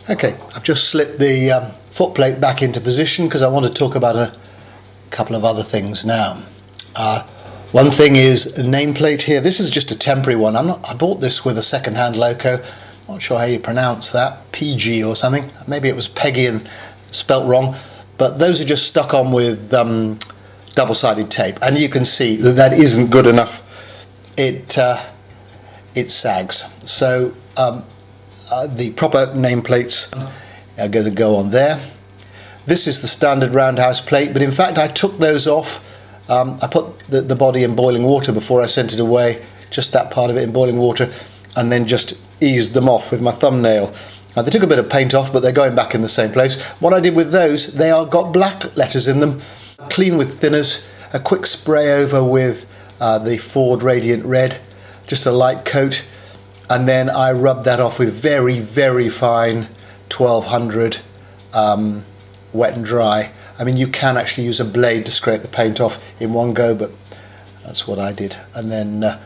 Okay, I've just slipped the footplate back into position because I want to talk about a couple of other things now. One thing is a nameplate here. This is just a temporary one. I bought this with a second-hand loco. Not sure how you pronounce that, PG or something. Maybe it was Peggy and spelt wrong. But those are just stuck on with double-sided tape, and you can see that that isn't good enough. It sags. So the proper nameplates are going to go on there. This is the standard Roundhouse plate, but in fact I took those off. I put the body in boiling water before I sent it away, just that part of it in boiling water, and then just eased them off with my thumbnail. Now, they took a bit of paint off, but they're going back in the same place. What I did with those, they are got black letters in them, clean with thinners, a quick spray over with the Ford Radiant Red, just a light coat, and then I rubbed that off with very, very fine 1200 wet and dry. I mean, you can actually use a blade to scrape the paint off in one go, but that's what I did. And then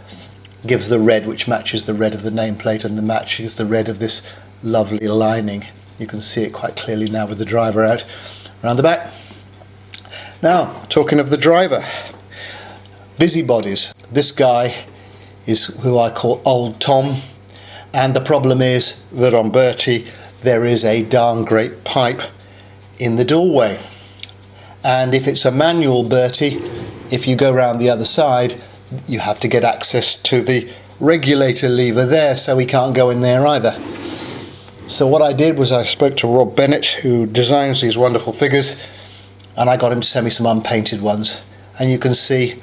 gives the red, which matches the red of the nameplate, and the match is the red of this lovely lining. You can see it quite clearly now with the driver out around the back. Now, talking of the driver, busybodies. This guy is who I call Old Tom, and the problem is that on Bertie there is a darn great pipe in the doorway, and if it's a manual Bertie, if you go round the other side, you have to get access to the regulator lever there, so he can't go in there either. So what I did was I spoke to Rob Bennett, who designs these wonderful figures, and I got him to send me some unpainted ones, and you can see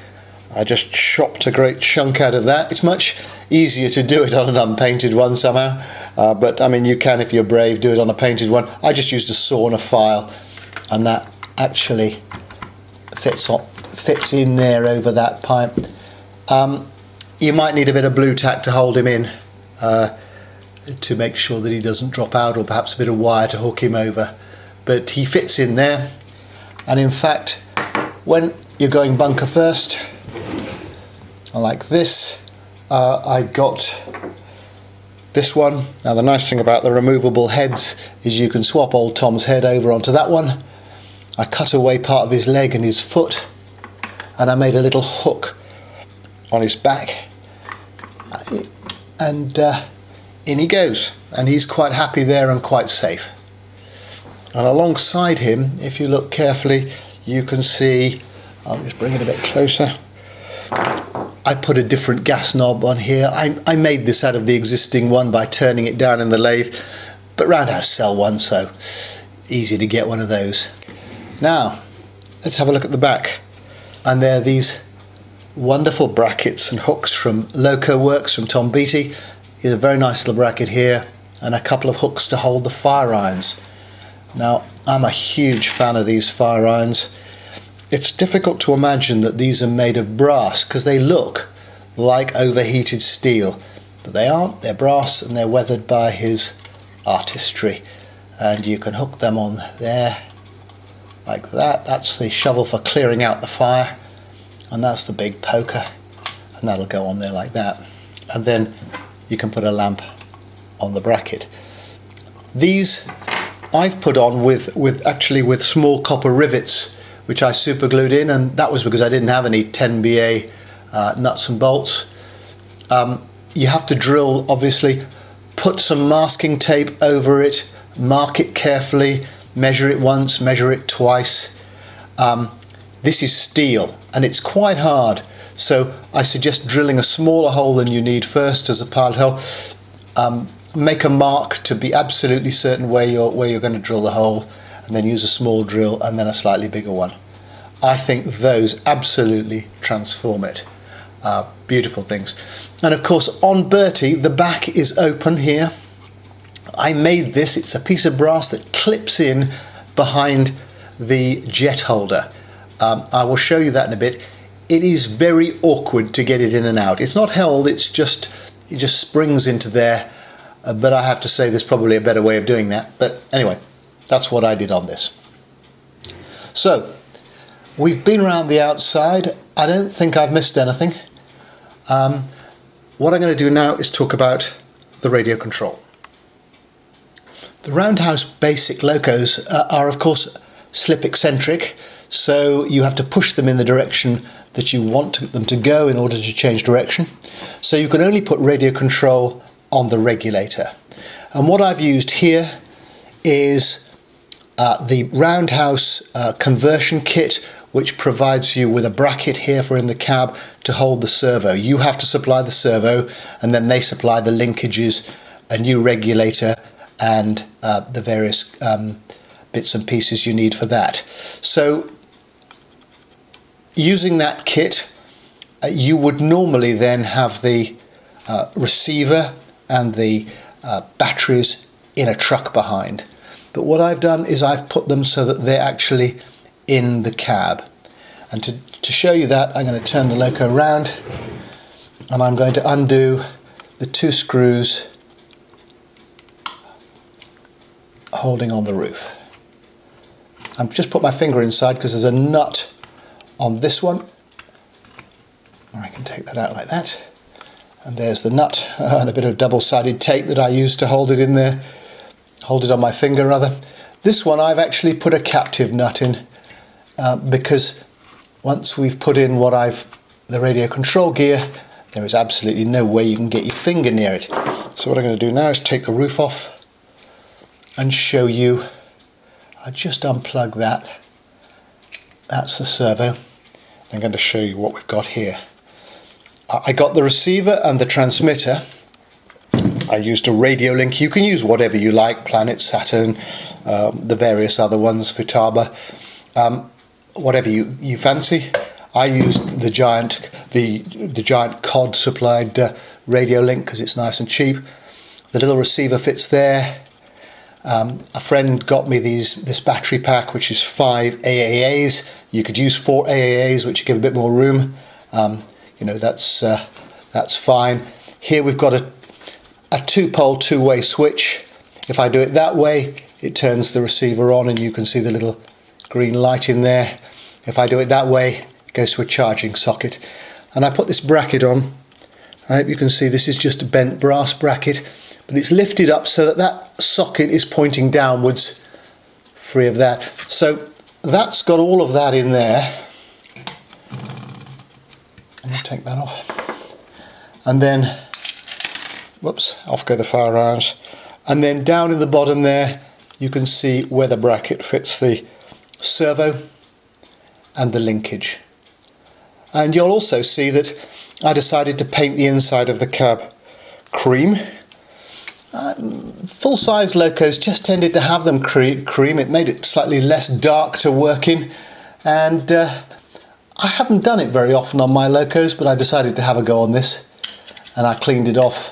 I just chopped a great chunk out of that. It's much easier to do it on an unpainted one somehow, but I mean, you can, if you're brave, do it on a painted one. I just used a saw and a file, and that actually fits in there over that pipe. You might need a bit of blue tack to hold him in, to make sure that he doesn't drop out, or perhaps a bit of wire to hook him over, but he fits in there. And in fact, when you're going bunker first, like this, I got this one. Now, the nice thing about the removable heads is you can swap Old Tom's head over onto that one. I cut away part of his leg and his foot, and I made a little hook on his back, and in he goes, and he's quite happy there and quite safe. And alongside him, if you look carefully, you can see, I'll just bring it a bit closer, I put a different gas knob on here. I made this out of the existing one by turning it down in the lathe, but Roundhouse sell one, so easy to get one of those. Now let's have a look at the back, and there are these wonderful brackets and hooks from Loco Works from Tom Beattie. Here's a very nice little bracket here, and a couple of hooks to hold the fire irons. Now, I'm a huge fan of these fire irons. It's difficult to imagine that these are made of brass, because they look like overheated steel, but they aren't. They're brass, and they're weathered by his artistry, and you can hook them on there like that. That's the shovel for clearing out the fire, and that's the big poker, and that'll go on there like that. And then you can put a lamp on the bracket. These I've put on with small copper rivets, which I super glued in, and that was because I didn't have any 10BA nuts and bolts. You have to drill, obviously, put some masking tape over it, mark it carefully, measure it once, measure it twice. This is steel, and it's quite hard, so I suggest drilling a smaller hole than you need first as a pilot hole. Make a mark to be absolutely certain where you're going to drill the hole, and then use a small drill and then a slightly bigger one. I think those absolutely transform it. Beautiful things. And of course, on Bertie, the back is open here. I made this. It's a piece of brass that clips in behind the jet holder. I will show you that in a bit. It is very awkward to get it in and out. It's not held, it just springs into there. But I have to say there's probably a better way of doing that. But anyway, that's what I did on this. So, we've been around the outside. I don't think I've missed anything. What I'm going to do now is talk about the radio control. The Roundhouse basic locos are of course slip eccentric, so you have to push them in the direction that you want them to go in order to change direction. So you can only put radio control on the regulator. And what I've used here is the Roundhouse Conversion Kit, which provides you with a bracket here for in the cab to hold the servo. You have to supply the servo, and then they supply the linkages, a new regulator, and the various bits and pieces you need for that. So using that kit, you would normally then have the receiver and the batteries in a truck behind. But what I've done is I've put them so that they're actually in the cab. And to show you that, I'm going to turn the loco around, and I'm going to undo the 2 screws holding on the roof. I've just put my finger inside because there's a nut on this one. I can take that out like that. And there's the nut and a bit of double-sided tape that I used to hold it in there. Hold it on my finger rather. This one I've actually put a captive nut in because once we've put in the radio control gear, there is absolutely no way you can get your finger near it. So what I'm going to do now is take the roof off and show you. I just unplug that. That's the servo. I'm going to show you what we've got here. I got the receiver and the transmitter. I used a radio link. You can use whatever you like, Planet, Saturn, the various other ones, Futaba, whatever you fancy. I used the giant COD supplied radio link because it's nice and cheap. The little receiver fits there. A friend got me this battery pack, which is 5 AAAs. You could use 4 AAAs, which give a bit more room. That's fine. Here we've got a 2-pole 2-way switch. If I do it that way, it turns the receiver on, and you can see the little green light in there. If I do it that way, it goes to a charging socket. And I put this bracket on. I hope you can see this is just a bent brass bracket, but it's lifted up so that socket is pointing downwards, free of that. So that's got all of that in there. I'm going to take that off. And then, whoops, off go the fire irons. And then down in the bottom there, you can see where the bracket fits the servo and the linkage. And you'll also see that I decided to paint the inside of the cab cream. Full-size locos just tended to have them cream. It made it slightly less dark to work in, and I haven't done it very often on my locos, but I decided to have a go on this, and I cleaned it off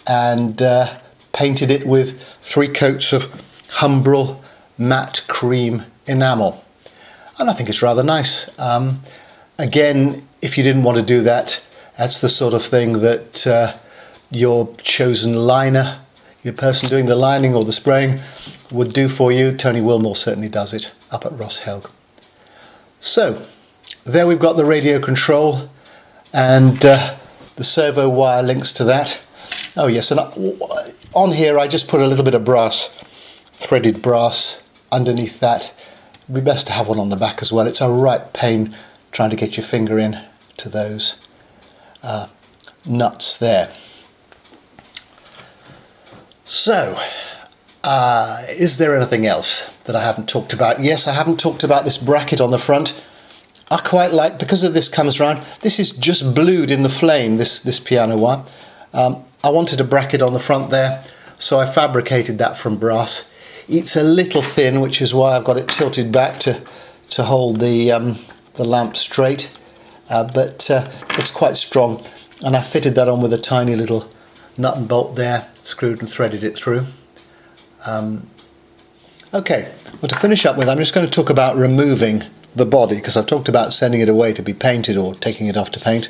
and painted it with 3 coats of Humbrol matte cream enamel, and I think it's rather nice. Again, if you didn't want to do that, that's the sort of thing that your chosen liner, your person doing the lining or the spraying, would do for you. Tony Wilmore certainly does it up at Ross Helg. So there we've got the radio control, and the servo wire links to that. Oh yes, and on here I just put a little bit of brass, threaded brass underneath that. It'd be best to have one on the back as well. It's a right pain trying to get your finger in to those nuts there. So, is there anything else that I haven't talked about? Yes, I haven't talked about this bracket on the front. I quite like, because of this comes round, this is just blued in the flame, this piano wire. I wanted a bracket on the front there, so I fabricated that from brass. It's a little thin, which is why I've got it tilted back to hold the lamp straight, but it's quite strong, and I fitted that on with a tiny little nut and bolt there, screwed and threaded it through. Okay, well, to finish up with, I'm just going to talk about removing the body, because I've talked about sending it away to be painted or taking it off to paint.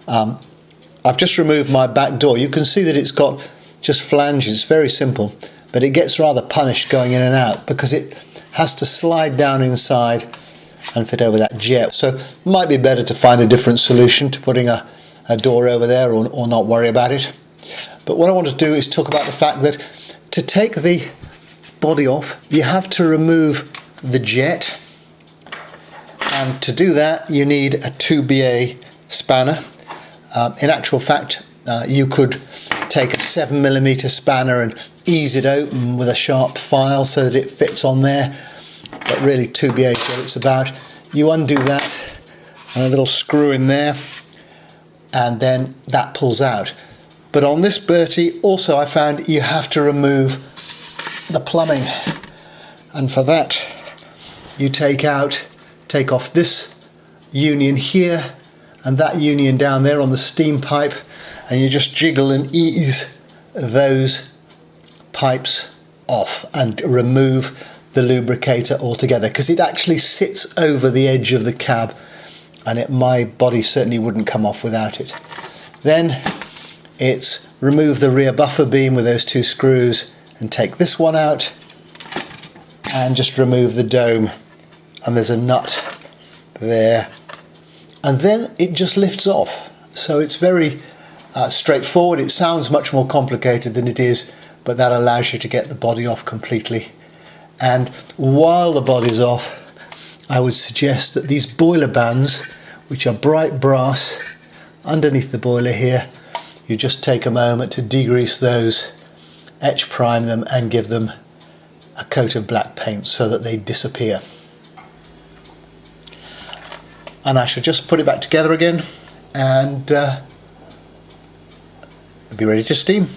I've just removed my back door. You can see that it's got just flanges. It's very simple, but it gets rather punished going in and out because it has to slide down inside and fit over that jet. So it might be better to find a different solution to putting a door over there, or not worry about it. But what I want to do is talk about the fact that to take the body off, you have to remove the jet, and to do that you need a 2BA spanner. In actual fact, you could take a 7mm spanner and ease it open with a sharp file so that it fits on there, but really 2BA is what it's about. You undo that, and a little screw in there, and then that pulls out. But on this Bertie also I found you have to remove the plumbing, and for that you take off this union here and that union down there on the steam pipe, and you just jiggle and ease those pipes off and remove the lubricator altogether, because it actually sits over the edge of the cab, and my body certainly wouldn't come off without it. Then it's remove the rear buffer beam with those 2 screws and take this one out, and just remove the dome, and there's a nut there, and then it just lifts off. So it's very straightforward. It sounds much more complicated than it is, but that allows you to get the body off completely. And while the body's off, I would suggest that these boiler bands, which are bright brass underneath the boiler here, you just take a moment to degrease those, etch prime them, and give them a coat of black paint so that they disappear. And I shall just put it back together again, and be ready to steam.